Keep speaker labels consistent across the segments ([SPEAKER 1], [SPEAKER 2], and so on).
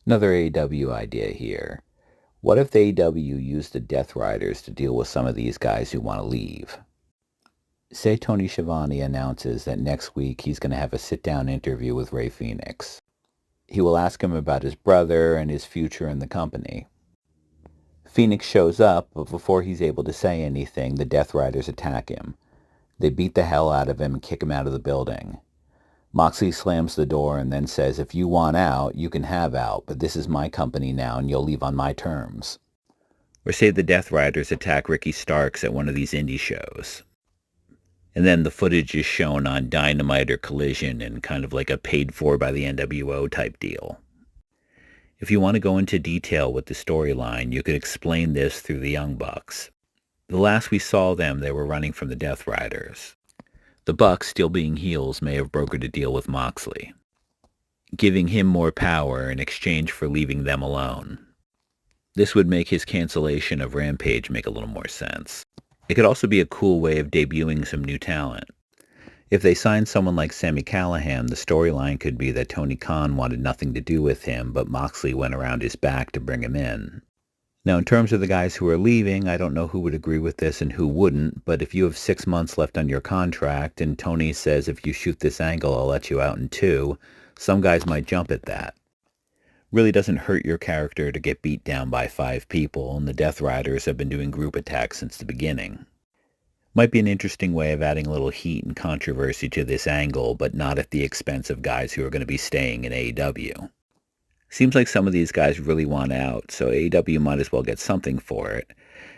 [SPEAKER 1] Another AEW idea here. What if the AEW used the Death Riders to deal with some of these guys who want to leave? Say Tony Schiavone announces that next week he's going to have a sit-down interview with Rey Fenix. He will ask him about his brother and his future in the company. Fenix shows up, but before he's able to say anything, the Death Riders attack him. They beat the hell out of him and kick him out of the building. Moxley slams the door and then says, if you want out, you can have out, but this is my company now and you'll leave on my terms. Or say the Death Riders attack Ricky Starks at one of these indie shows. And then the footage is shown on Dynamite or Collision in kind of like a paid for by the NWO type deal. If you want to go into detail with the storyline, you could explain this through the Young Bucks. The last we saw them, they were running from the Death Riders. The Bucks, still being heels, may have brokered a deal with Moxley, giving him more power in exchange for leaving them alone. This would make his cancellation of Rampage make a little more sense. It could also be a cool way of debuting some new talent. If they signed someone like Sami Callihan, the storyline could be that Tony Khan wanted nothing to do with him, but Moxley went around his back to bring him in. Now, in terms of the guys who are leaving, I don't know who would agree with this and who wouldn't, but if you have 6 months left on your contract and Tony says, if you shoot this angle, I'll let you out in 2, some guys might jump at that. Really doesn't hurt your character to get beat down by 5 people, and the Death Riders have been doing group attacks since the beginning. Might be an interesting way of adding a little heat and controversy to this angle, but not at the expense of guys who are going to be staying in AEW. Seems like some of these guys really want out, so AEW might as well get something for it.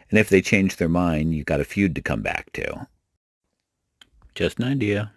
[SPEAKER 1] And if they change their mind, you've got a feud to come back to. Just an idea.